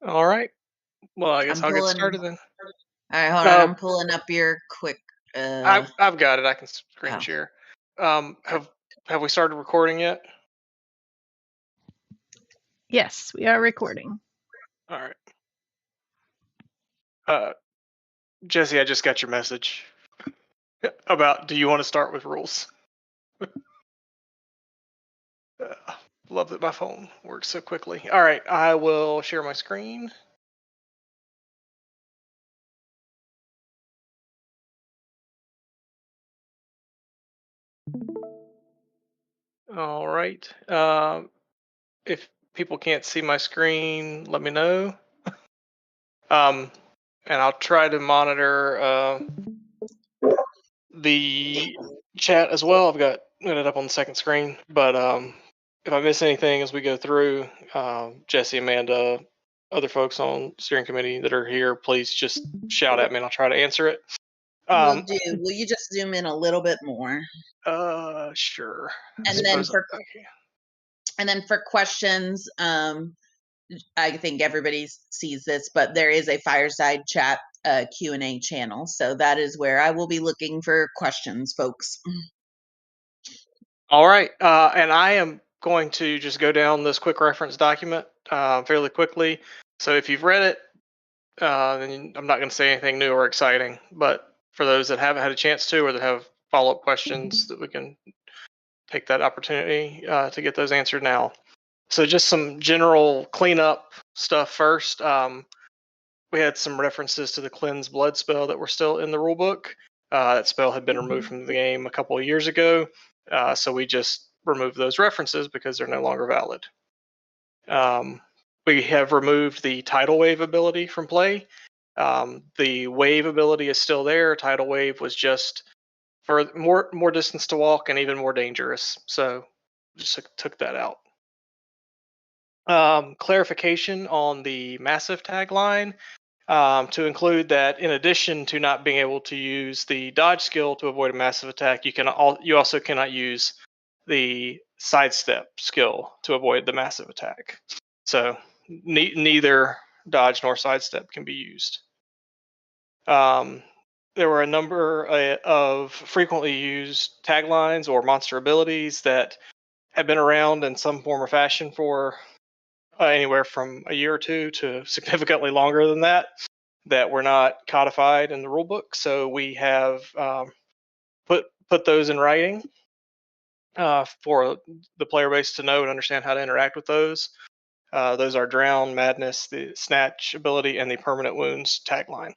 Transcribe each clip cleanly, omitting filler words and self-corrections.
All right. Well, I guess I'm I'll get pulling. started then. All right, hold on. Uh, I'm pulling up your quick. I've got it. I can screen Oh, share. okay. Have we started recording yet? Yes, we are recording. All right. Jesse, I just got your message about. Do you want to start with rules? Love that my phone works so quickly. All right, I will share my screen. All right. If people can't see my screen, let me know. And I'll try to monitor the chat as well. I've got it up on the second screen, but if I miss anything as we go through, Jesse, Amanda, other folks on steering committee that are here, please just shout at me and I'll try to answer it. Will do. Will you just zoom in a little bit more? Sure. And then for questions, I think everybody sees this, but there is a Fireside Chat Q&A channel, so that is where I will be looking for questions, folks. All right, and I am going to just go down this quick reference document fairly quickly. So if you've read it, then I'm not going to say anything new or exciting. But for those that haven't had a chance to, or that have follow-up questions, that we can take that opportunity to get those answered now. So just some general cleanup stuff first. We had some references to the cleanse blood spell that were still in the rulebook. That spell had been removed from the game a couple of years ago, so we just removed those references because they're no longer valid. We have removed the tidal wave ability from play. The wave ability is still there. Tidal wave was just for more distance to walk and even more dangerous, so just took that out. Clarification on the massive tagline. To include that, in addition to not being able to use the dodge skill to avoid a massive attack, you also cannot use the sidestep skill to avoid the massive attack. So neither dodge nor sidestep can be used. There were a number of frequently used taglines or monster abilities that have been around in some form or fashion for anywhere from a year or two to significantly longer than that were not codified in the rulebook. So we have put those in writing for the player base to know and understand how to interact with those. Those are Drown, Madness, the Snatch ability, and the Permanent Wounds tagline.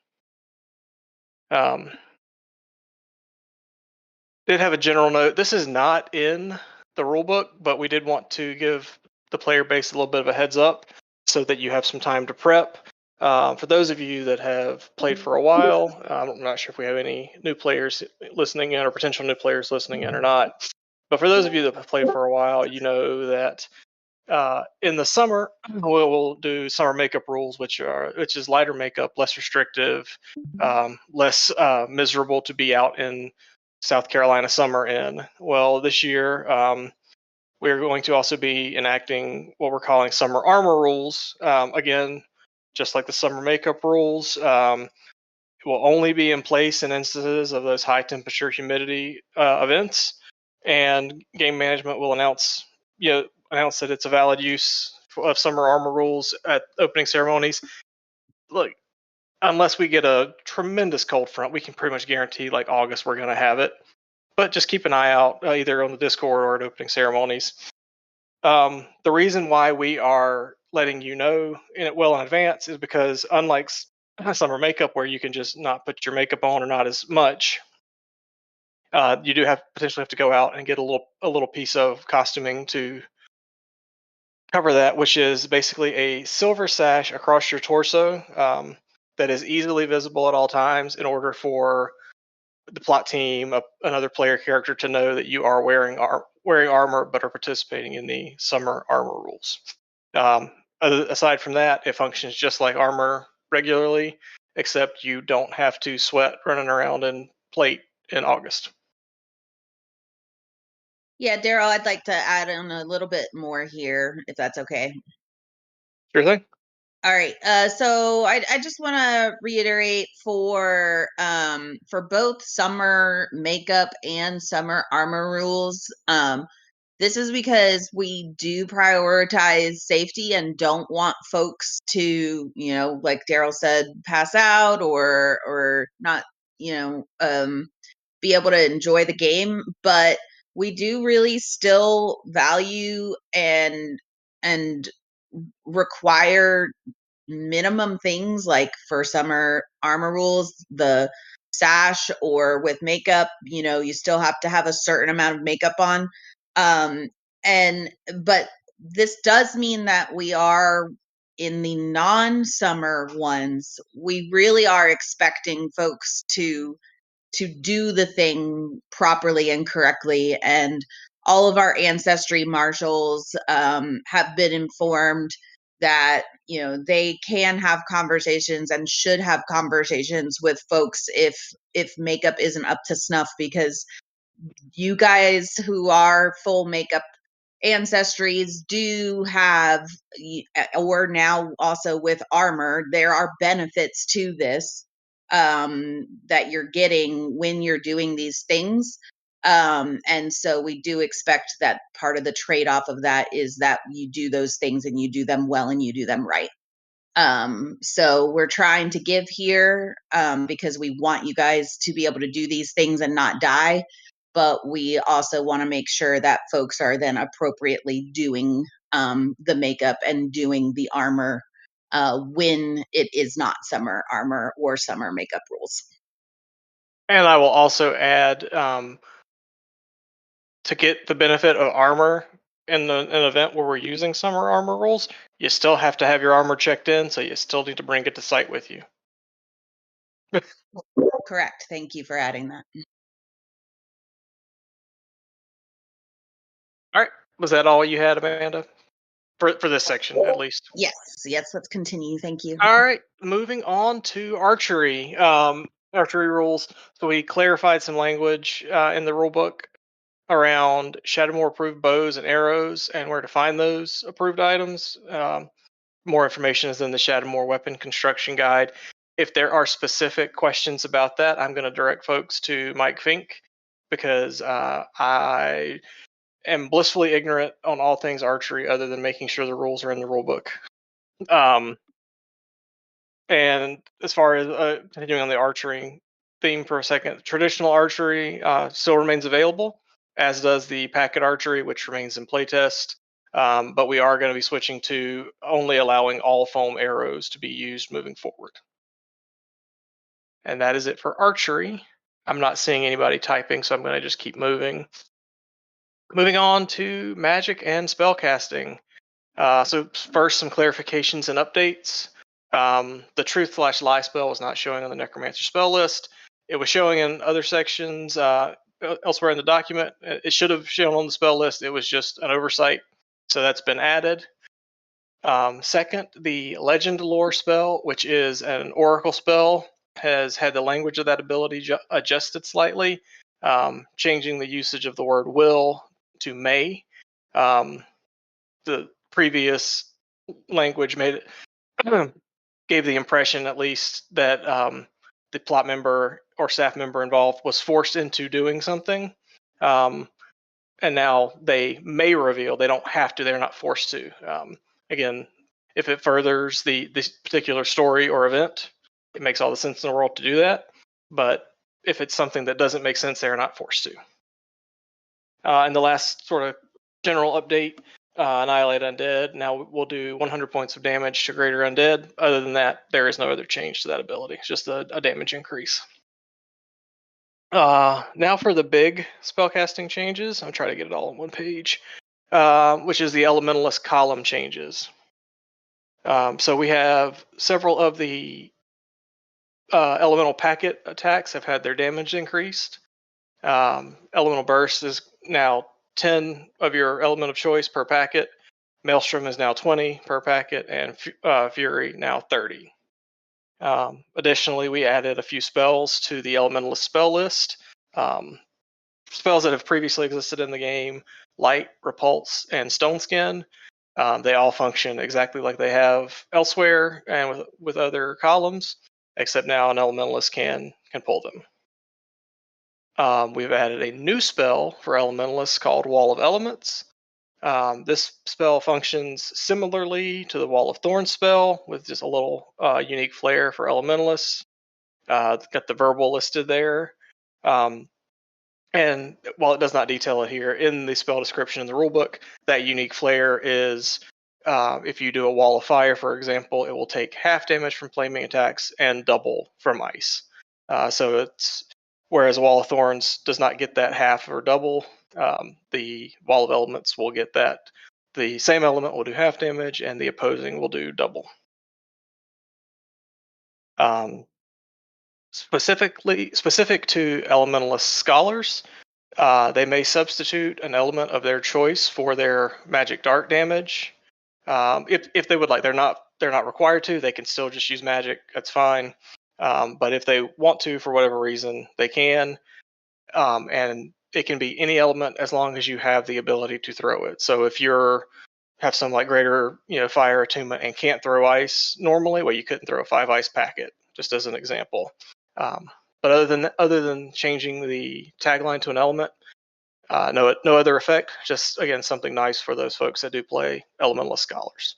Did have a general note. This is not in the rulebook, but we did want to give the player base a little bit of a heads up so that you have some time to prep. For those of you that have played for a while, I'm not sure if we have any new players listening in or potential new players listening in or not. But for those of you that have played for a while, you know that in the summer we'll do summer makeup rules, which is lighter makeup, less restrictive, less miserable to be out in South Carolina summer in. Well, this year we're going to also be enacting what we're calling summer armor rules. Again, just like the summer makeup rules, will only be in place in instances of those high temperature humidity events, and game management will announce that it's a valid use of summer armor rules at opening ceremonies. Look, unless we get a tremendous cold front, we can pretty much guarantee like August we're going to have it. But just keep an eye out either on the Discord or at opening ceremonies. The reason why we are letting you know well in advance is because unlike summer makeup where you can just not put your makeup on or not as much, you do potentially have to go out and get a little piece of costuming to cover that, which is basically a silver sash across your torso that is easily visible at all times in order for the plot team, another player character, to know that you are wearing armor but are participating in the summer armor rules. Aside from that, it functions just like armor regularly, except you don't have to sweat running around in plate in August. Yeah, Daryl, I'd like to add on a little bit more here, if that's okay. Sure thing. All right. So I just want to reiterate for both summer makeup and summer armor rules. This is because we do prioritize safety and don't want folks to, like Daryl said, pass out or not, be able to enjoy the game. But we do really still value and require minimum things, like for summer armor rules, the sash, or with makeup, you still have to have a certain amount of makeup on. But this does mean that we are in the non-summer ones, we really are expecting folks to do the thing properly and correctly. And all of our ancestry marshals have been informed that they can have conversations and should have conversations with folks if makeup isn't up to snuff, because you guys who are full makeup ancestries do have, or now also with armor, there are benefits to this that you're getting when you're doing these things. And so we do expect that part of the trade-off of that is that you do those things and you do them well and you do them right. So we're trying to give here because we want you guys to be able to do these things and not die. But we also want to make sure that folks are then appropriately doing the makeup and doing the armor when it is not summer armor or summer makeup rules. And I will also add, to get the benefit of armor in an event where we're using summer armor rules, you still have to have your armor checked in, so you still need to bring it to site with you. Correct. Thank you for adding that. All right. Was that all you had, Amanda? For this section, at least. Yes. Let's continue. Thank you. All right. Moving on to archery. Archery rules. So we clarified some language in the rule book around Shadowmoor approved bows and arrows and where to find those approved items. More information is in the Shadowmoor weapon construction guide. If there are specific questions about that, I'm going to direct folks to Mike Fink, because I am blissfully ignorant on all things archery other than making sure the rules are in the rule book. And as far as continuing on the archery theme for a second, traditional archery still remains available, as does the packet archery, which remains in playtest. But we are going to be switching to only allowing all foam arrows to be used moving forward. And that is it for archery. I'm not seeing anybody typing, so I'm going to just keep moving. Moving on to magic and spellcasting. So first, some clarifications and updates. The Truth/Lie spell was not showing on the Necromancer spell list. It was showing in other sections elsewhere in the document. It should have shown on the spell list. It was just an oversight, so that's been added. Second, the Legend Lore spell, which is an Oracle spell, has had the language of that ability adjusted slightly, changing the usage of the word will to may. The previous language made it gave the impression, at least, that the plot member or staff member involved was forced into doing something, and now they may reveal. They don't have to. They're not forced to. Again, if it furthers this particular story or event, it makes all the sense in the world to do that. But if it's something that doesn't make sense, they're not forced to. And the last sort of general update, annihilate undead. Now we'll do 100 points of damage to greater undead. Other than that, there is no other change to that ability. It's just a damage increase. Now for the big spellcasting changes. I'm trying to get it all on one page, which is the elementalist column changes. So we have several of the elemental packet attacks have had their damage increased. Elemental burst is now 10 of your element of choice per packet. Maelstrom is now 20 per packet, and Fury now 30. Additionally, we added a few spells to the elementalist spell list. Spells that have previously existed in the game: Light, Repulse, and Stone Skin. They all function exactly like they have elsewhere and with other columns, except now an elementalist can pull them. We've added a new spell for elementalists called Wall of Elements. This spell functions similarly to the Wall of Thorns spell, with just a little unique flair for elementalists. It's got the verbal listed there. And while it does not detail it here, in the spell description in the rulebook, that unique flair is if you do a Wall of Fire, for example, it will take half damage from flaming attacks and double from ice. So it's whereas a Wall of Thorns does not get that half or double, the Wall of Elements will get that. The same element will do half damage, and the opposing will do double. Specific to elementalist scholars, they may substitute an element of their choice for their magic dart damage. If they would like, they're not required to. They can still just use magic. That's fine. But if they want to, for whatever reason, they can. And it can be any element as long as you have the ability to throw it. So if you're have some like greater fire attunement and can't throw ice normally, well, you couldn't throw a 5 ice packet, just as an example. But other than changing the tagline to an element, no other effect. Just again something nice for those folks that do play elementalist scholars.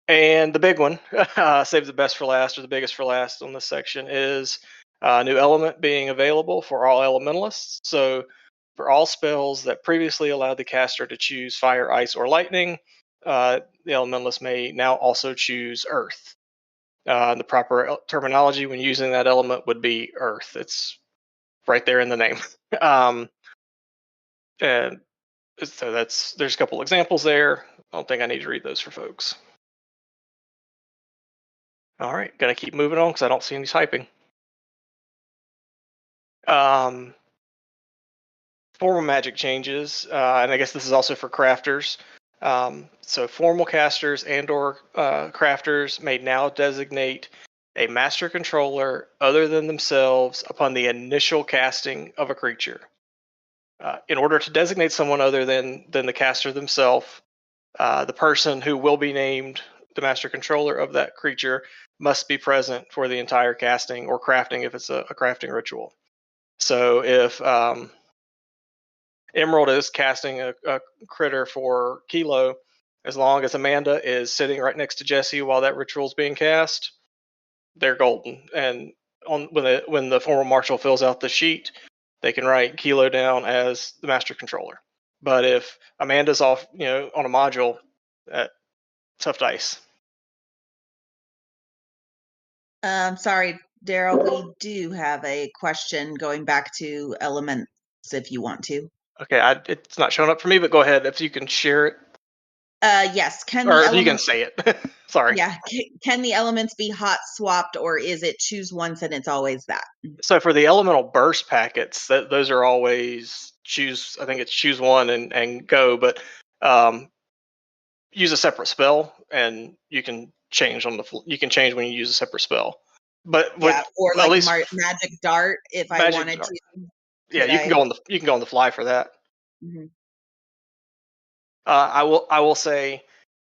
And the big one, save the best for last or the biggest for last on this section, is a new element being available for all elementalists. So for all spells that previously allowed the caster to choose fire, ice, or lightning, the elementalist may now also choose earth. The proper terminology when using that element would be earth. It's right there in the name. And so there's a couple examples there. I don't think I need to read those for folks. All right, gotta keep moving on because I don't see any typing. Formal magic changes, and I guess this is also for crafters. So formal casters and/or crafters may now designate a master controller other than themselves upon the initial casting of a creature. In order to designate someone other than the caster themselves, the person who will be named the master controller of that creature must be present for the entire casting or crafting if it's a crafting ritual. So if Emerald is casting a critter for Kilo, as long as Amanda is sitting right next to Jesse while that ritual is being cast, they're golden. And when the formal marshal fills out the sheet, they can write Kilo down as the master controller. But if Amanda's off, on a module, tough dice. Sorry, Daryl, we do have a question going back to elements if you want to. Okay, it's not showing up for me, but go ahead if you can share it. Yes, or if you can say it. Sorry. Yeah, can the elements be hot swapped, or is it choose once and it's always that? So for the elemental burst packets, those are always choose. I think it's choose one and go, but use a separate spell, and you can change you can change when you use a separate spell. But yeah, or at like least magic dart if I wanted to. Yeah, you can go on the fly for that. Mm-hmm. I will say,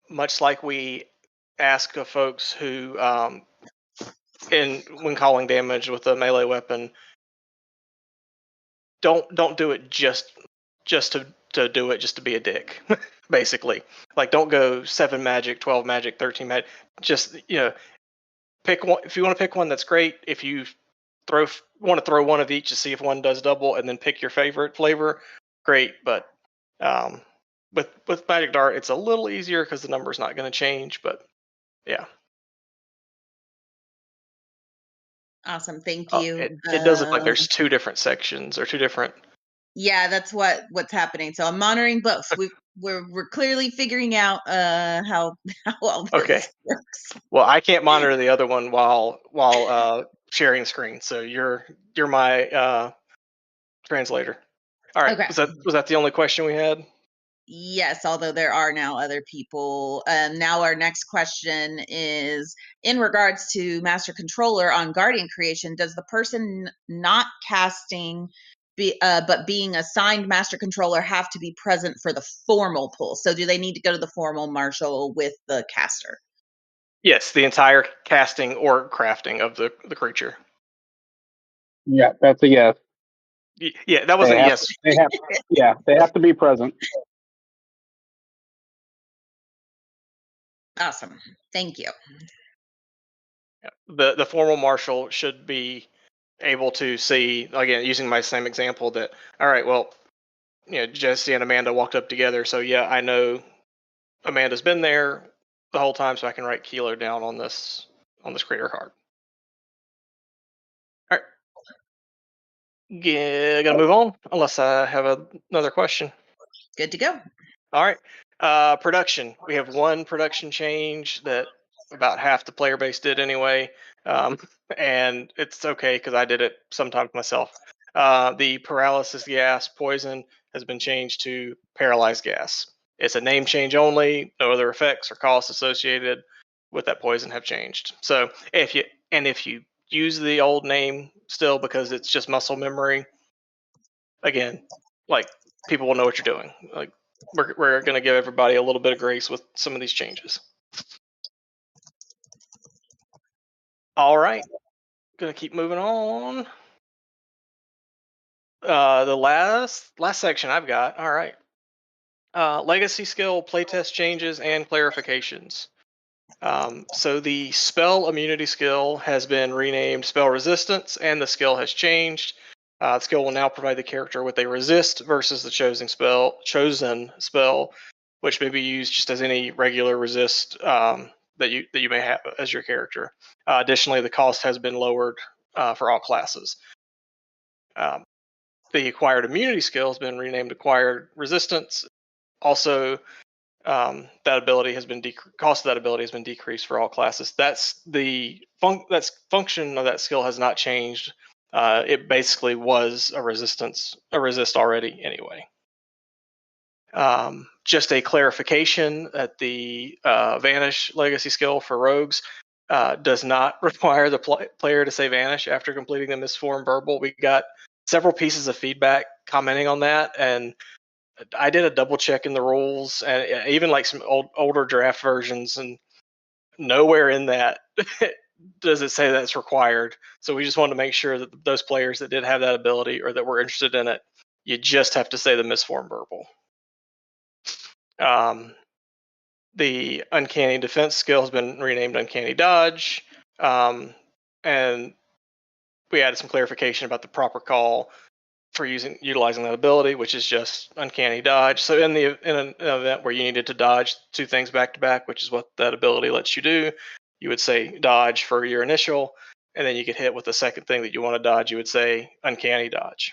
much like we ask of folks who, when calling damage with a melee weapon, don't do it just to do it, just to be a dick. Basically, like don't go 7 magic, 12 magic, 13 magic. Just pick one. If you want to pick one, that's great. If you want to throw one of each to see if one does double, and then pick your favorite flavor, great. But with magic dart, it's a little easier because the number's not going to change. But yeah. Awesome, thank you. It does look like there's 2 different sections or 2 different. Yeah, that's what's happening. So I'm monitoring both. We're clearly figuring out how all this works. Well, I can't monitor the other one while sharing the screen. So you're my translator. All right. Okay. Was that the only question we had? Yes, although there are now other people. Now our next question is in regards to Master Controller on Guardian creation. Does the person not casting but being assigned master controller have to be present for the formal pull. So do they need to go to the formal marshal with the caster? Yes, the entire casting or crafting of the creature. Yeah, that's a yes. Yeah, that was a yes. They have to be present. Awesome. Thank you. The formal marshal should be able to see, again, using my same example, that, all right, well, Jesse and Amanda walked up together, so yeah, I know Amanda's been there the whole time, so I can write Kilo down on this creator card. All right. Yeah, gonna move on unless I have another question. Good to go. All right. Production. We have one production change that about half the player base did anyway, and it's okay because I did it sometimes myself. The paralysis gas poison has been changed to paralyzed gas. It's a name change only. No other effects or costs associated with that poison have changed. So if you use the old name still because it's just muscle memory, again, like, people will know what you're doing. Like, we're going to give everybody a little bit of grace with some of these changes. All right, going to keep moving on. The last section I've got. All right. Legacy skill playtest changes and clarifications. So the spell immunity skill has been renamed spell resistance, and the skill has changed. The skill will now provide the character with a resist versus the chosen spell, which may be used just as any regular resist that you may have as your character. Additionally, the cost has been lowered for all classes. The acquired immunity skill has been renamed acquired resistance. Also, that ability has been cost of that ability has been decreased for all classes. That's the function of that skill has not changed. It basically was a resist already anyway. Just a clarification that the Vanish legacy skill for rogues does not require the player to say Vanish after completing the misformed verbal. We got several pieces of feedback commenting on that, and I did a double check in the rules, and even like some older draft versions, and nowhere in that does it say that's required. So we just wanted to make sure that those players that did have that ability or that were interested in it, you just have to say the misformed verbal. The uncanny defense skill has been renamed uncanny dodge, and we added some clarification about the proper call for utilizing that ability, which is just uncanny dodge. So in an event where you needed to dodge two things back to back, which is what that ability lets you do, you would say dodge for your initial, and then you get hit with the second thing that you want to dodge. You would say uncanny dodge.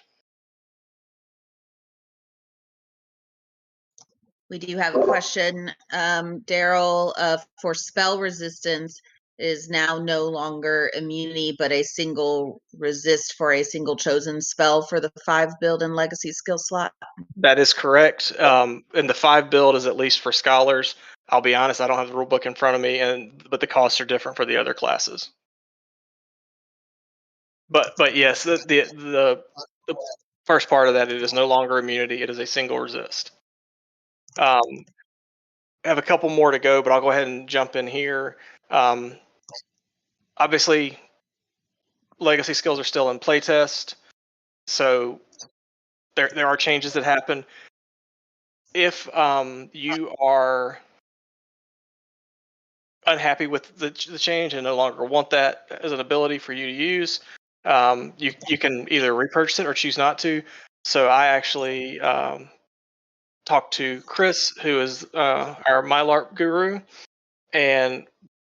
We do have a question, Daryl, for spell resistance is now no longer immunity, but a single resist for a single chosen spell for the 5 build and legacy skill slot. That is correct. And the 5 build is at least for scholars. I'll be honest, I don't have the rule book in front of me, but the costs are different for the other classes. But yes, the first part of that, it is no longer immunity. It is a single resist. I have a couple more to go, but I'll go ahead and jump in here. Obviously, legacy skills are still in playtest, so there are changes that happen. If you are unhappy with the change and no longer want that as an ability for you to use, you can either repurchase it or choose not to. So I actually talked to Chris, who is our Larp guru, and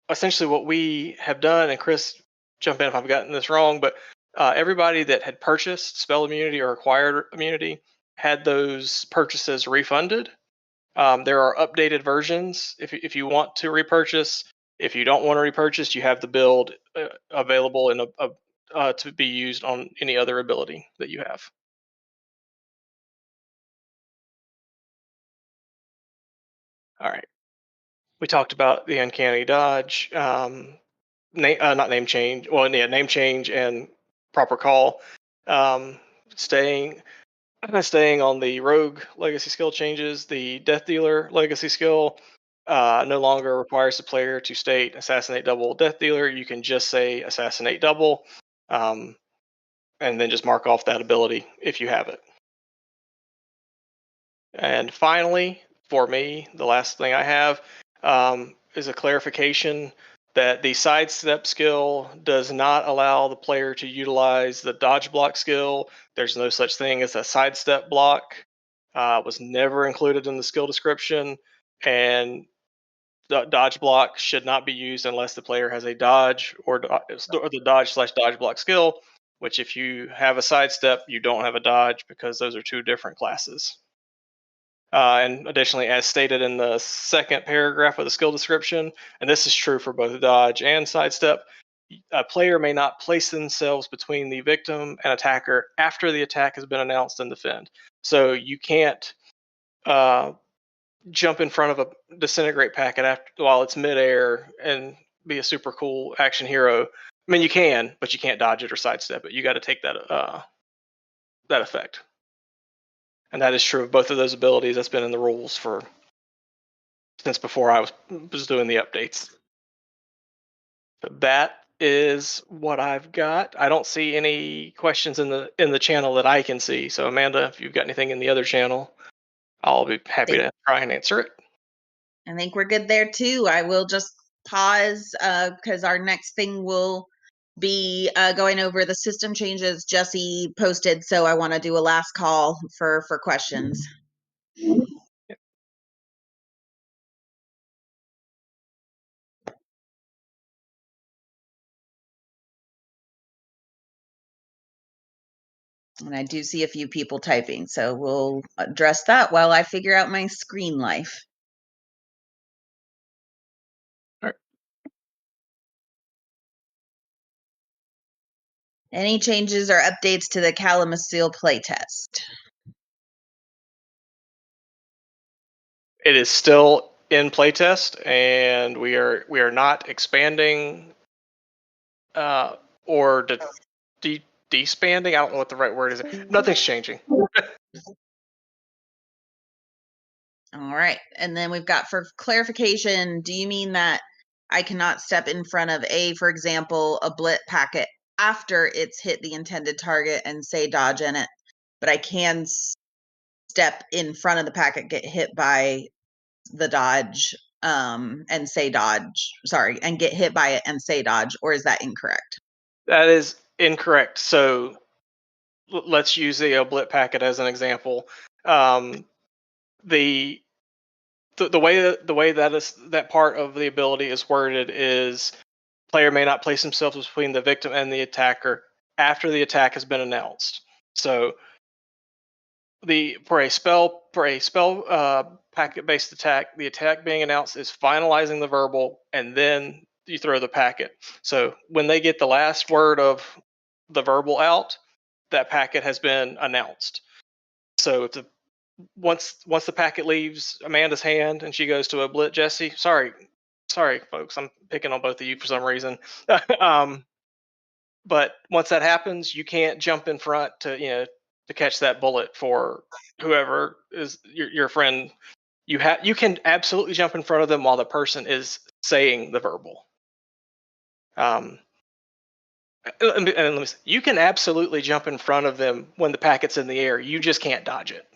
essentially what we have done, and Chris, jump in if I've gotten this wrong, but everybody that had purchased spell immunity or acquired immunity had those purchases refunded. There are updated versions if you want to repurchase. If you don't want to repurchase, you have the build available to be used on any other ability that you have. All right. We talked about the uncanny dodge, not name change. Well, yeah, name change and proper call. staying on the rogue legacy skill changes. The death dealer legacy skill no longer requires the player to state assassinate double death dealer. You can just say assassinate double, and then just mark off that ability if you have it. And finally, for me, the last thing I have is a clarification that the sidestep skill does not allow the player to utilize the dodge block skill. There's no such thing as a sidestep block. Was never included in the skill description, and the dodge block should not be used unless the player has a dodge or the dodge/dodge block skill. Which, if you have a sidestep, you don't have a dodge because those are two different classes. And additionally, as stated in the second paragraph of the skill description, and this is true for both dodge and sidestep, a player may not place themselves between the victim and attacker after the attack has been announced and defend. So you can't jump in front of a disintegrate packet while it's midair and be a super cool action hero. I mean, you can, but you can't dodge it or sidestep it. You got to take that effect. And that is true of both of those abilities. That's been in the rules since before I was doing the updates. But that is what I've got. I don't see any questions in the channel that I can see. So Amanda, if you've got anything in the other channel, I'll be happy to try and answer it. I think we're good there too. I will just pause because our next thing will be going over the system changes Jesse posted. So I want to do a last call for questions. And I do see a few people typing, so we'll address that while I figure out my screen life. All right. Any changes or updates to the Kalamazoo playtest? It is still in playtest, and we are not expanding or despanding. I don't know what the right word is. Nothing's changing. All right. And then we've got, for clarification, do you mean that I cannot step in front of for example, a blit packet after it's hit the intended target and say dodge in it, but I can step in front of the packet, get hit by the dodge, and say dodge, and get hit by it and say dodge, or is that incorrect? That is incorrect. So let's use the blit packet as an example. The way that part of the ability is worded is player may not place themselves between the victim and the attacker after the attack has been announced. So for a spell packet based attack, the attack being announced is finalizing the verbal, and then you throw the packet. So when they get the last word of the verbal out, that packet has been announced. So if once the packet leaves Amanda's hand and she goes to a blit Jesse, sorry folks, I'm picking on both of you for some reason. But once that happens, you can't jump in front to catch that bullet for whoever is your friend. You can absolutely jump in front of them while the person is saying the verbal. You can absolutely jump in front of them when the packet's in the air. You just can't dodge it.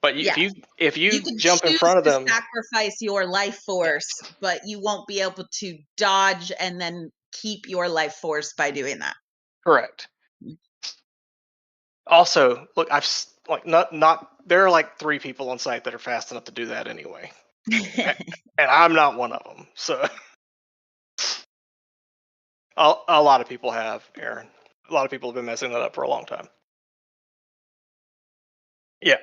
But if you jump in front of them, sacrifice your life force, but you won't be able to dodge and then keep your life force by doing that. Correct. Also, look, I've not there are like 3 people on site that are fast enough to do that anyway, and I'm not one of them. So a lot of people have, Aaron. A lot of people have been messing that up for a long time. Yeah,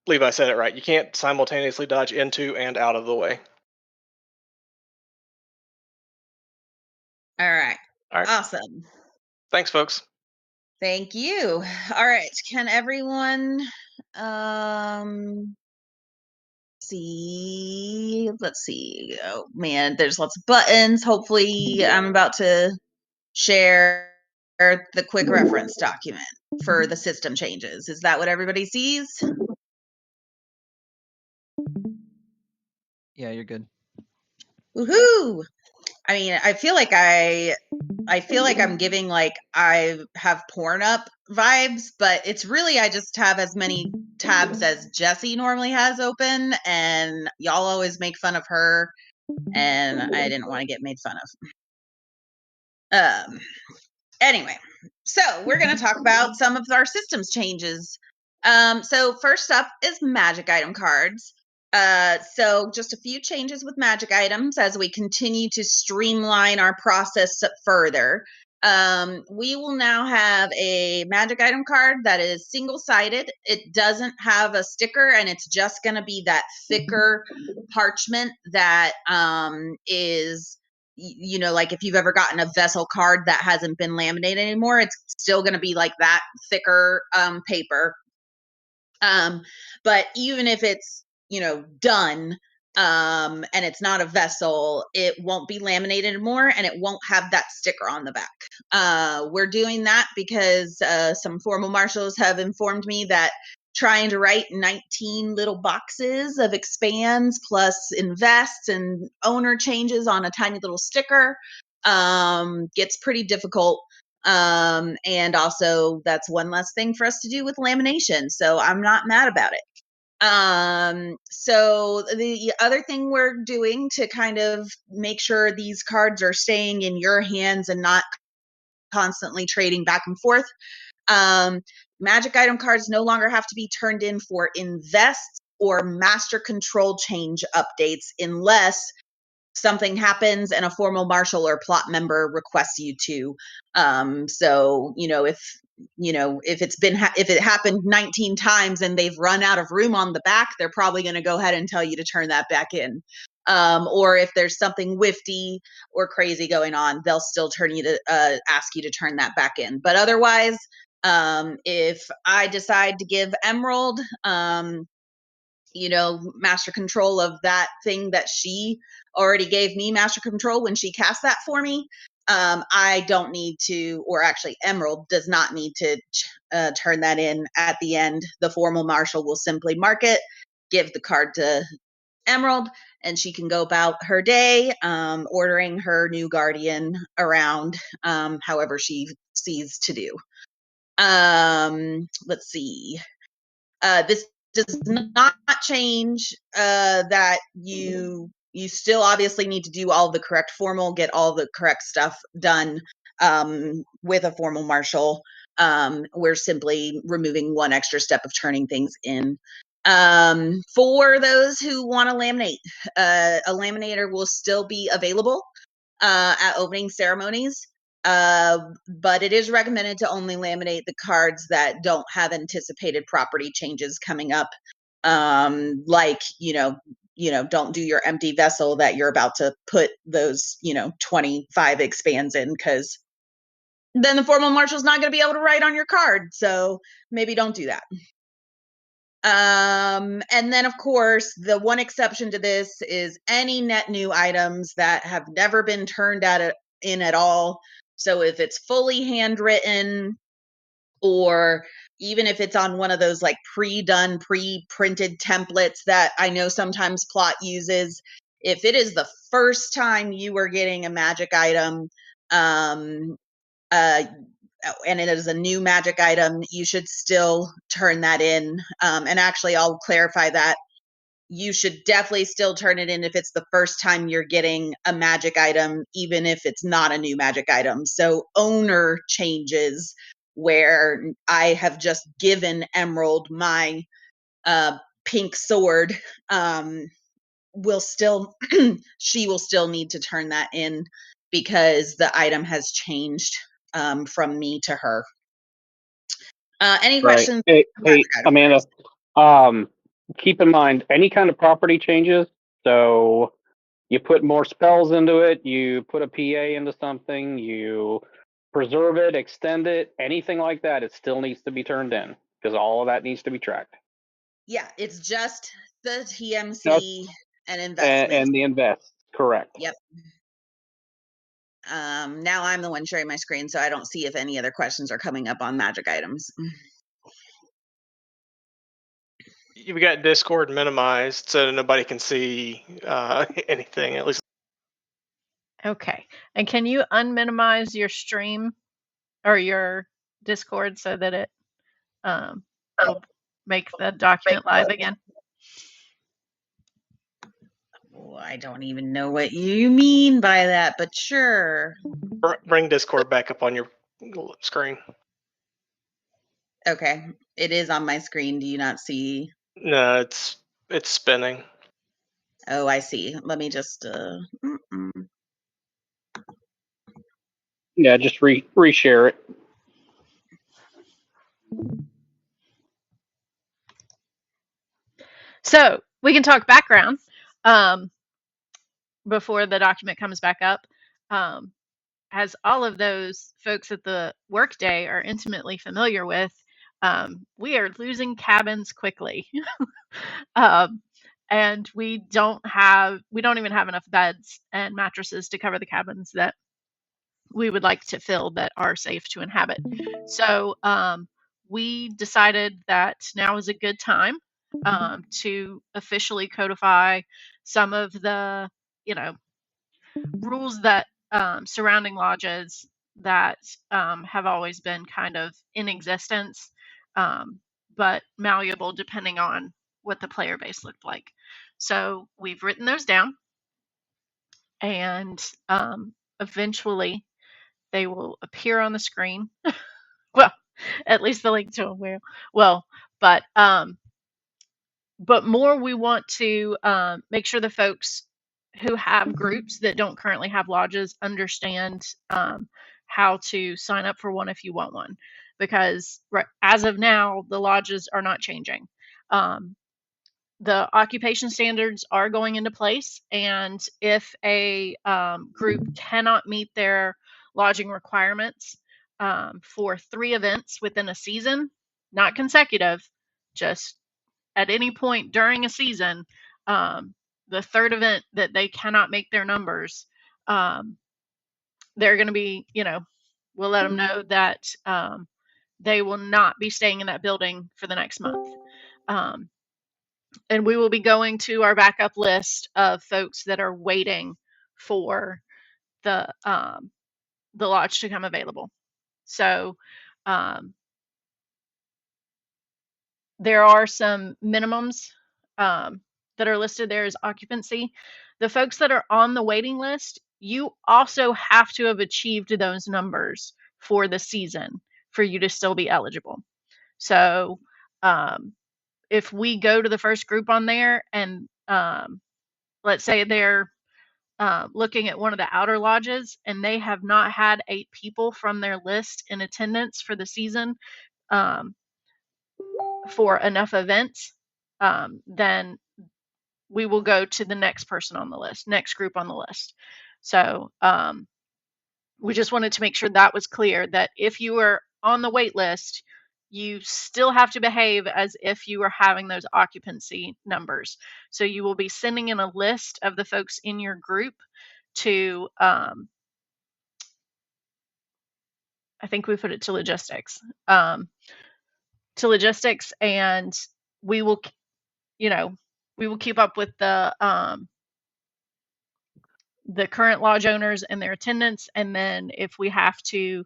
Levi said it right. You can't simultaneously dodge into and out of the way. All right. All right. Awesome. Thanks, folks. Thank you. All right. Can everyone see? Let's see. Oh man, there's lots of buttons. Hopefully I'm about to share the quick reference document for the system changes. Is that what everybody sees? Yeah, you're good. Woohoo! I mean, I feel like I'm giving like I have porn up vibes, but it's really I just have as many tabs as Jessie normally has open, and y'all always make fun of her, and I didn't want to get made fun of. Anyway, so we're going to talk about some of our systems changes. So first up is magic item cards. So just a few changes with magic items as we continue to streamline our process further. We will now have a magic item card that is single-sided. It doesn't have a sticker, and it's just going to be that thicker parchment that is, you know, like if you've ever gotten a vessel card that hasn't been laminated anymore, it's still going to be like that thicker paper. But even if it's, you know, done and it's not a vessel, it won't be laminated anymore, and it won't have that sticker on the back. We're doing that because some formal marshals have informed me that trying to write 19 little boxes of expands plus invests and owner changes on a tiny little sticker gets pretty difficult. And also that's one less thing for us to do with lamination, so I'm not mad about it. So the other thing we're doing to kind of make sure these cards are staying in your hands and not constantly trading back and forth, magic item cards no longer have to be turned in for invests or master control change updates unless something happens and a formal marshal or plot member requests you to. So, if it happened 19 times and they've run out of room on the back, they're probably going to go ahead and tell you to turn that back in. Or if there's something whifty or crazy going on, they'll still ask you to turn that back in. But otherwise, if I decide to give Emerald, master control of that thing that she already gave me master control when she cast that for me, I don't need to, or actually Emerald does not need to turn that in at the end. The formal marshal will simply mark it, give the card to Emerald, and she can go about her day, ordering her new guardian around however she sees to do. Let's see. This does not change that you still obviously need to do all the correct formal, get all the correct stuff done with a formal marshal. We're simply removing one extra step of turning things in. For those who want to laminate, a laminator will still be available at opening ceremonies. But it is recommended to only laminate the cards that don't have anticipated property changes coming up. Like, don't do your empty vessel that you're about to put those, 25 expands in, because then the formal marshal's not going to be able to write on your card. So maybe don't do that. And then of course, the one exception to this is any net new items that have never been turned in at all. So if it's fully handwritten, or even if it's on one of those like pre-done, pre-printed templates that I know sometimes Plot uses, if it is the first time you are getting a magic item, and it is a new magic item, you should still turn that in. And actually, I'll clarify that. You should definitely still turn it in if it's the first time you're getting a magic item, even if it's not a new magic item. So owner changes where I have just given Emerald my pink sword, she will still need to turn that in because the item has changed from me to her. Any questions? Hey, Amanda. Keep in mind any kind of property changes. So you put more spells into it, you put a PA into something, you preserve it, extend it, anything like that, it still needs to be turned in because all of that needs to be tracked. Yeah, it's just the TMC and investment. And the invest, correct. Yep. Now I'm the one sharing my screen, so I don't see if any other questions are coming up on magic items. You've got Discord minimized so nobody can see anything. At least Okay. And can you unminimize your stream or your Discord so that it will make the document live again? Oh, I don't even know what you mean by that, but sure. bring Discord back up on your screen. Okay, it is on my screen. Do you not see? No, it's spinning. Oh, I see. Let me just. Yeah, just reshare it. So we can talk background before the document comes back up. As all of those folks at the workday are intimately familiar with, we are losing cabins quickly. And we don't even have enough beds and mattresses to cover the cabins that we would like to fill that are safe to inhabit. So we decided that now is a good time to officially codify some of the, rules that surrounding lodges that have always been kind of in existence, but malleable depending on what the player base looked like. So we've written those down, and eventually they will appear on the screen. Well, at least the link to them will. Well, but more we want to make sure the folks who have groups that don't currently have lodges understand how to sign up for one if you want one, because as of now the lodges are not changing. The occupation standards are going into place, and if a group cannot meet their lodging requirements for 3 events within a season, not consecutive, just at any point during a season, the 3rd event that they cannot make their numbers, they're going to be, we'll let them know that they will not be staying in that building for the next month. And we will be going to our backup list of folks that are waiting for the lodge to come available. So there are some minimums that are listed there as occupancy. The folks that are on the waiting list, you also have to have achieved those numbers for the season for you to still be eligible. So if we go to the first group on there and let's say they're looking at one of the outer lodges and they have not had 8 people from their list in attendance for the season for enough events, then we will go to the next person on the list, next group on the list. So we just wanted to make sure that was clear, that if you are on the wait list, you still have to behave as if you were having those occupancy numbers. So you will be sending in a list of the folks in your group to, I think we put it to logistics, and we will, we will keep up with the current lodge owners and their attendance. And then if we have to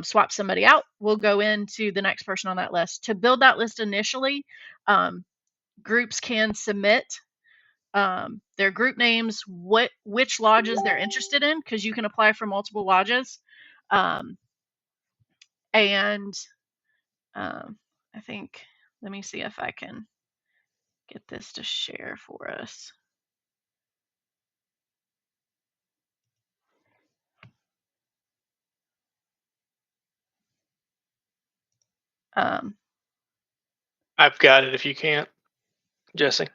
swap somebody out, we'll go into the next person on that list. To build that list initially, groups can submit their group names, which lodges they're interested in, because you can apply for multiple lodges. And I think, let me see if I can get this to share for us. I've got it if you can't, Jesse.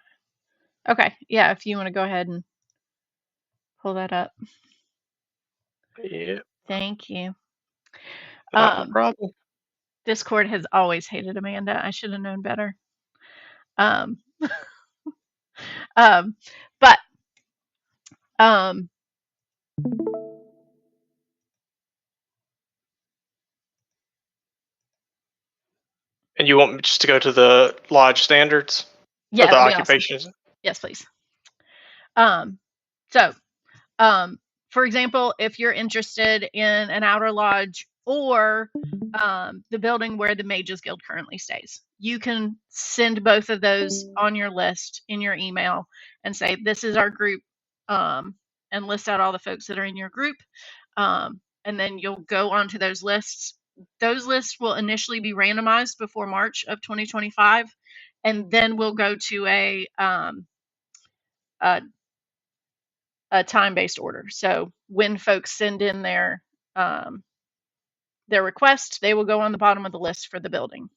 Okay, yeah, if you want to go ahead and pull that up. Yeah. Thank you. Not a problem. Discord has always hated Amanda. I should have known better. But And you want me just to go to the lodge standards? Yeah, Or the that'd be awesome. occupations? Yes, please. So, for example, if you're interested in an outer lodge or the building where the Mages Guild currently stays, you can send both of those on your list in your email and say, this is our group, and list out all the folks that are in your group. And then you'll go onto those lists. Those lists will initially be randomized before March of 2025, and then we'll go to a time-based order. So when folks send in their request, they will go on the bottom of the list for the building.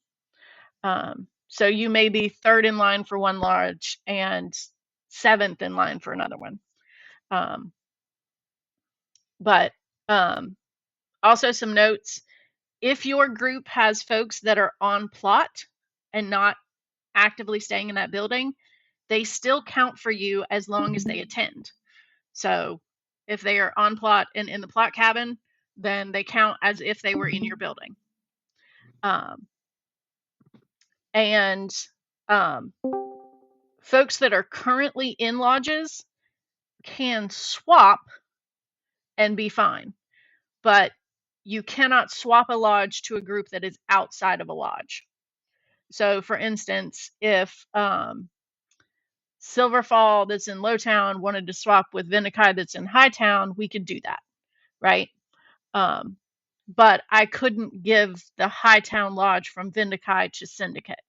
So you may be third in line for one lodge and seventh in line for another one. But also some notes: if your group has folks that are on plot and not actively staying in that building, they still count for you as long as they attend. So if they are on plot and in the plot cabin, then they count as if they were in your building. And folks that are currently in lodges can swap and be fine, but you cannot swap a lodge to a group that is outside of a lodge. So for instance, if Silverfall that's in Lowtown wanted to swap with Vindikai that's in Hightown, we could do that, right? But I couldn't give the Hightown Lodge from Vindikai to Syndicate.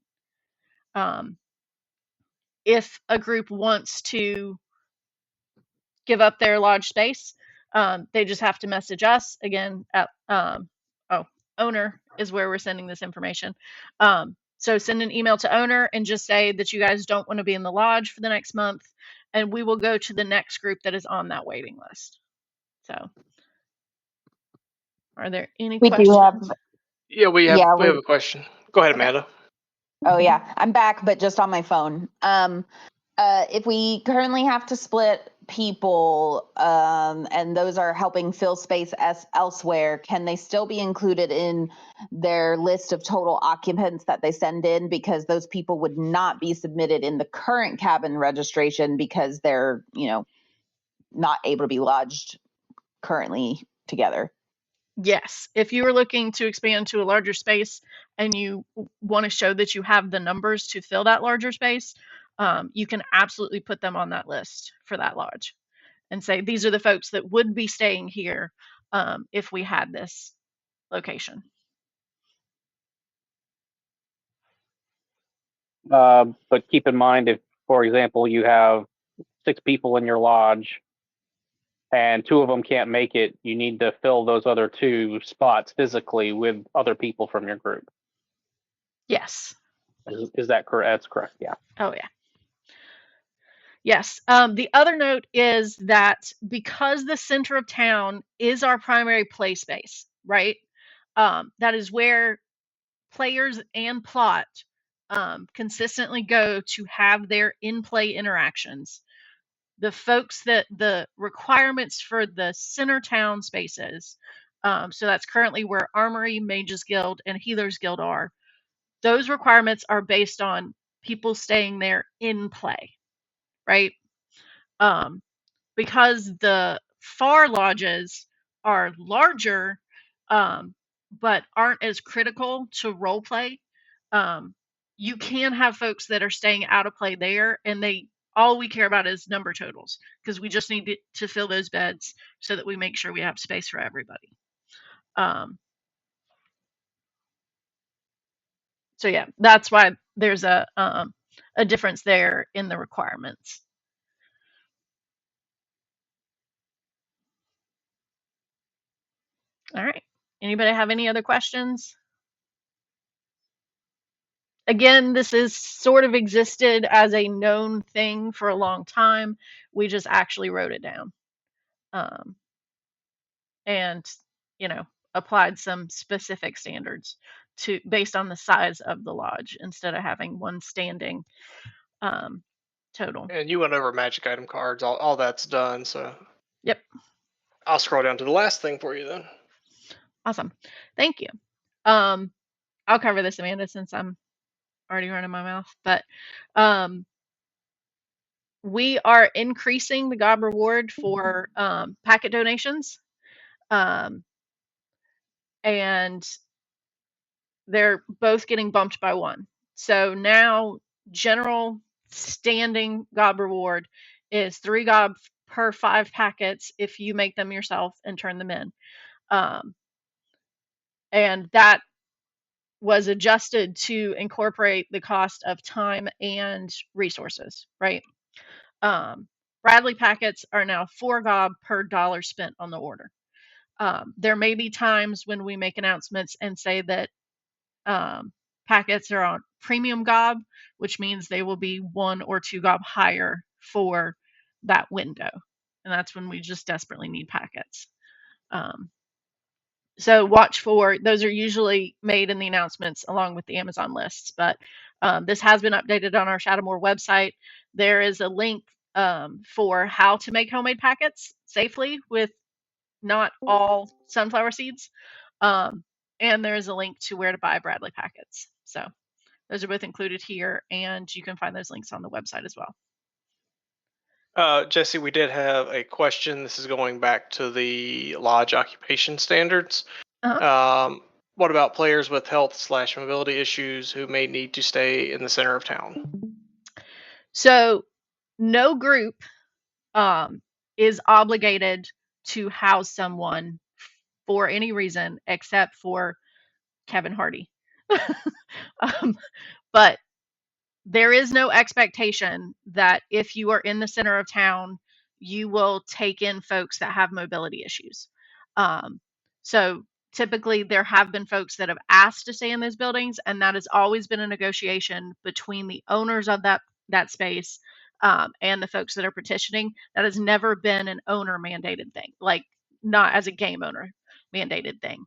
If a group wants to give up their lodge space, they just have to message us again at owner is where we're sending this information. So send an email to owner and just say that you guys don't want to be in the lodge for the next month, and we will go to the next group that is on that waiting list. So are there any questions? We have a question. Go ahead, Amanda. Oh yeah, I'm back, but just on my phone. If we currently have to split people, and those are helping fill space elsewhere, can they still be included in their list of total occupants that they send in? Because those people would not be submitted in the current cabin registration because they're, not able to be lodged currently together. Yes, if you are looking to expand to a larger space and you want to show that you have the numbers to fill that larger space, you can absolutely put them on that list for that lodge and say, these are the folks that would be staying here if we had this location. But keep in mind, if, for example, you have 6 people in your lodge and 2 of them can't make it, you need to fill those other 2 spots physically with other people from your group. Yes. Is that correct? That's correct, yeah. Oh, yeah. Yes. The other note is that because the center of town is our primary play space, right? That is where players and plot consistently go to have their in-play interactions. The folks that the requirements for the center town spaces, so that's currently where Armory, Mages Guild, and Healers Guild are, those requirements are based on people staying there in play, right? Because the far lodges are larger, but aren't as critical to role play, you can have folks that are staying out of play there, and all we care about is number totals, because we just need to fill those beds so that we make sure we have space for everybody. So yeah, that's why there's a difference there in the requirements. All right. Anybody have any other questions? Again, this is sort of existed as a known thing for a long time. We just actually wrote it down. And, applied some specific standards based on the size of the lodge instead of having one standing total. And you went over magic item cards. All that's done. So. Yep. I'll scroll down to the last thing for you then. Awesome. Thank you. I'll cover this, Amanda, since I'm already running my mouth, but we are increasing the GOB reward for packet donations, and they're both getting bumped by 1. So now general standing GOB reward is 3 GOB per 5 packets if you make them yourself and turn them in. And that was adjusted to incorporate the cost of time and resources, right? Bradley packets are now 4 GOB per dollar spent on the order. There may be times when we make announcements and say that packets are on premium GOB, which means they will be 1 or 2 GOB higher for that window. And that's when we just desperately need packets. So watch for, those are usually made in the announcements along with the Amazon lists, but this has been updated on our Shadowmoor website. There is a link for how to make homemade packets safely with not all sunflower seeds. And there is a link to where to buy Bradley packets. So those are both included here, and you can find those links on the website as well. Jesse, we did have a question. This is going back to the lodge occupation standards. What about players with health/mobility issues who may need to stay in the center of town? So no group is obligated to house someone for any reason except for Kevin Hardy. But there is no expectation that if you are in the center of town, you will take in folks that have mobility issues. So typically there have been folks that have asked to stay in those buildings, and that has always been a negotiation between the owners of that space and the folks that are petitioning. That has never been an owner mandated thing, like not as a game owner mandated thing.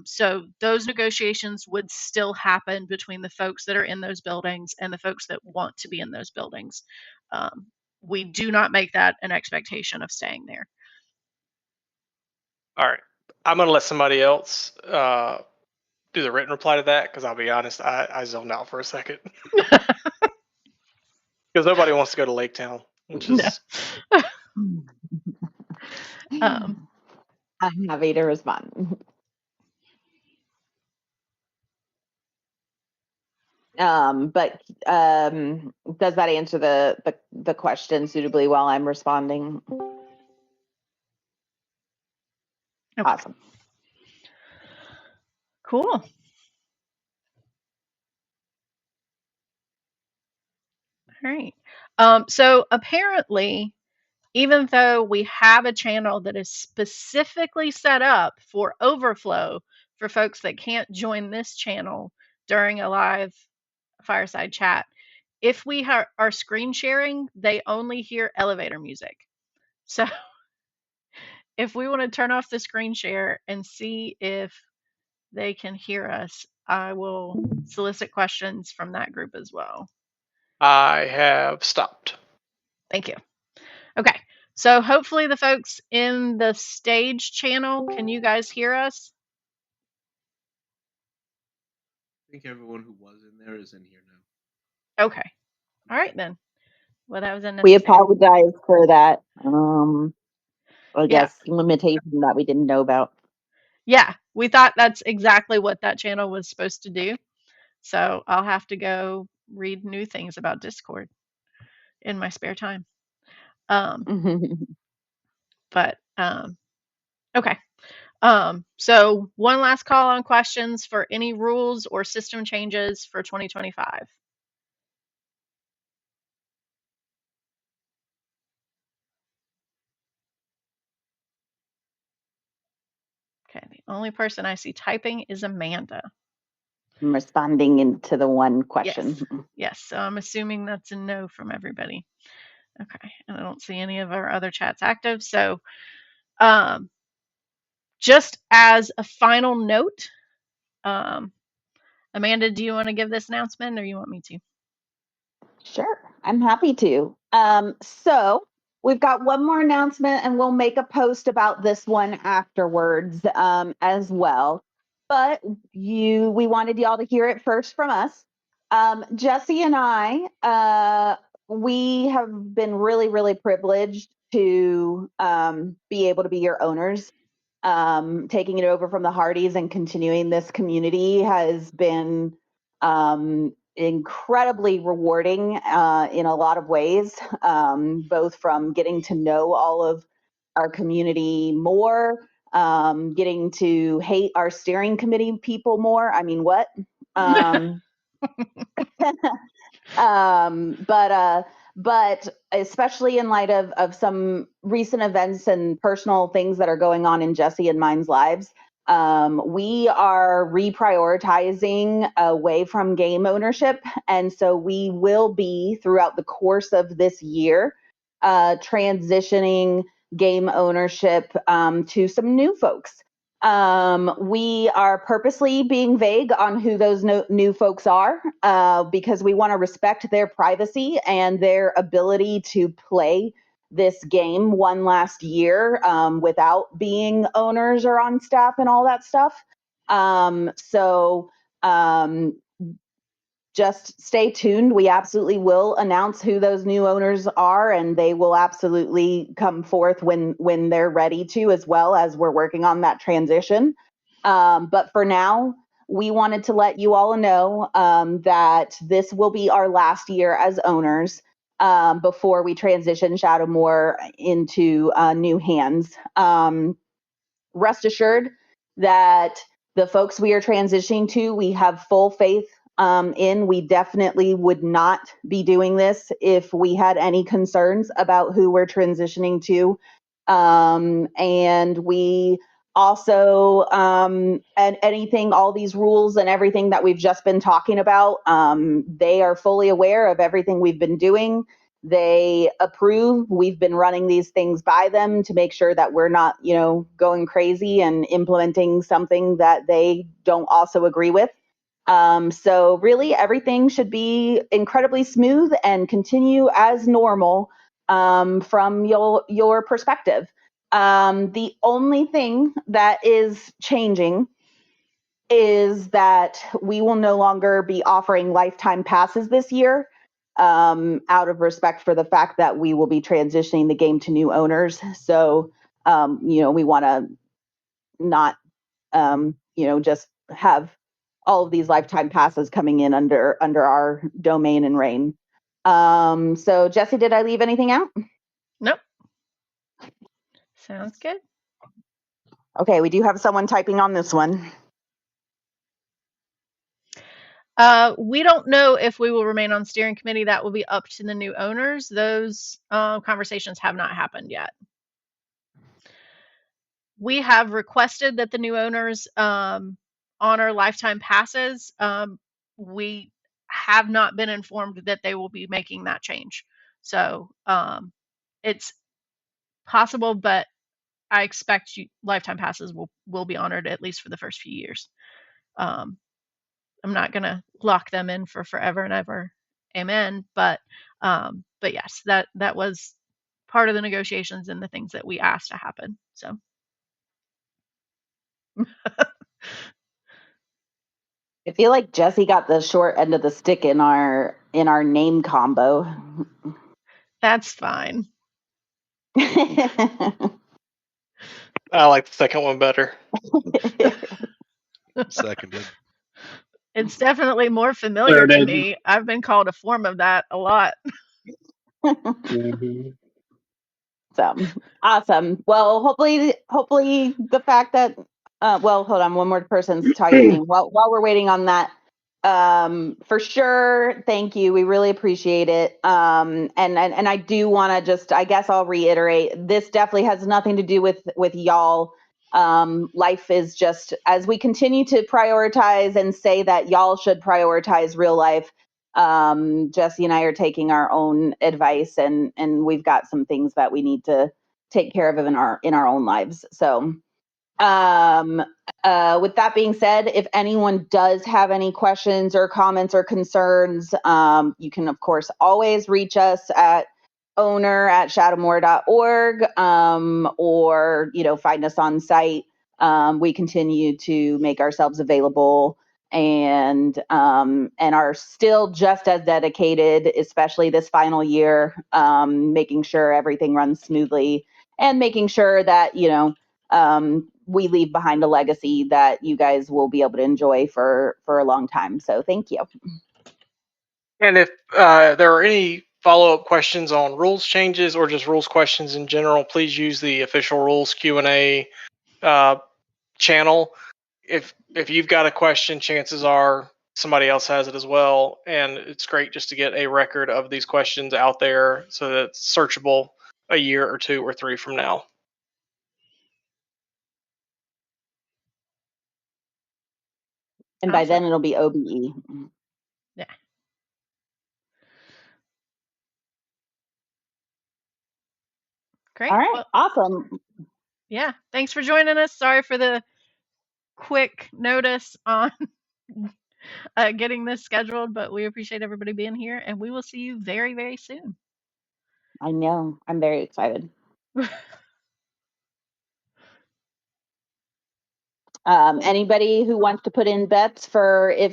So those negotiations would still happen between the folks that are in those buildings and the folks that want to be in those buildings. We do not make that an expectation of staying there. All right. I'm going to let somebody else do the written reply to that, because I'll be honest, I zoned out for a second. Because nobody wants to go to Lake Town, which is... I'm happy to respond. But does that answer the question suitably while I'm responding? Okay. Awesome. Cool. All right. So apparently, even though we have a channel that is specifically set up for overflow for folks that can't join this channel during a live fireside chat, if we are screen sharing, they only hear elevator music. So if we want to turn off the screen share and see if they can hear us, I will solicit questions from that group as well. I have stopped. Thank you. Okay, so hopefully the folks in the stage channel, can you guys hear us? I think everyone who was in there is in here now. Okay. All right then. Well, that was unnecessary. We apologize for that. I guess limitation that we didn't know about. Yeah, we thought that's exactly what that channel was supposed to do. So I'll have to go read new things about Discord in my spare time. But okay. So one last call on questions for any rules or system changes for 2025. Okay, the only person I see typing is Amanda. I'm responding into the one question. Yes, so I'm assuming that's a no from everybody. Okay, and I don't see any of our other chats active. So just as a final note, Amanda, do you want to give this announcement or you want me to? Sure, I'm happy to. So we've got one more announcement and we'll make a post about this one afterwards as well. But we wanted y'all to hear it first from us. Jesse and I, we have been really, really privileged to be able to be your owners. Taking it over from the Hardys and continuing this community has been incredibly rewarding in a lot of ways, both from getting to know all of our community more, getting to hate our steering committee people more. I mean, what? But especially in light of some recent events and personal things that are going on in Jesse and mine's lives, we are reprioritizing away from game ownership. And so we will be, throughout the course of this year, transitioning game ownership to some new folks. We are purposely being vague on who those new folks are because we want to respect their privacy and their ability to play this game one last year without being owners or on staff and all that stuff. So just stay tuned. We absolutely will announce who those new owners are, and they will absolutely come forth when they're ready to, as well as we're working on that transition. But for now, we wanted to let you all know that this will be our last year as owners before we transition Shadowmoor into new hands. Rest assured that the folks we are transitioning to, we have full faith in. We definitely would not be doing this if we had any concerns about who we're transitioning to. And we also, and anything, all these rules and everything that we've just been talking about, they are fully aware of everything we've been doing. They approve. We've been running these things by them to make sure that we're not, going crazy and implementing something that they don't also agree with. So really everything should be incredibly smooth and continue as normal from your perspective. The only thing that is changing is that we will no longer be offering lifetime passes this year out of respect for the fact that we will be transitioning the game to new owners. So, we want to not, just have all of these lifetime passes coming in under our domain and reign. So, Jesse, did I leave anything out? Nope. Sounds good. Okay, we do have someone typing on this one. We don't know if we will remain on steering committee. That will be up to the new owners. Those conversations have not happened yet. We have requested that the new owners honor lifetime passes. We have not been informed that they will be making that change. So it's possible, but I expect lifetime passes will be honored at least for the first few years. I'm not going to lock them in for forever and ever. Amen. But yes, that was part of the negotiations and the things that we asked to happen. So. I feel like Jesse got the short end of the stick in our name combo. That's fine. I like the second one better. Seconded. It's definitely more familiar to me. I've been called a form of that a lot. Mm-hmm. So awesome. Well, hopefully the fact that hold on, one more person's typing while we're waiting on that. For sure, thank you. We really appreciate it. And I do want to just, I guess I'll reiterate, this definitely has nothing to do with y'all. Life is just, as we continue to prioritize and say that y'all should prioritize real life. Jesse and I are taking our own advice, and we've got some things that we need to take care of in our own lives. So, with that being said, if anyone does have any questions or comments or concerns, you can of course always reach us at owner@shadowmoor.org, or find us on site. We continue to make ourselves available and are still just as dedicated, especially this final year, making sure everything runs smoothly and making sure that, we leave behind a legacy that you guys will be able to enjoy for a long time. So thank you. And if there are any follow-up questions on rules changes or just rules questions in general, please use the official rules Q&A channel. If you've got a question, chances are somebody else has it as well, and it's great just to get a record of these questions out there so that it's searchable a year or 2 or 3 from now. And by Awesome. then it'll be OBE. Yeah. Great. All right. Well, Awesome. yeah. Thanks for joining us. Sorry for the quick notice on getting this scheduled, but we appreciate everybody being here, and we will see you very, very soon. I know. I'm very excited. Anybody who wants to put in bets for if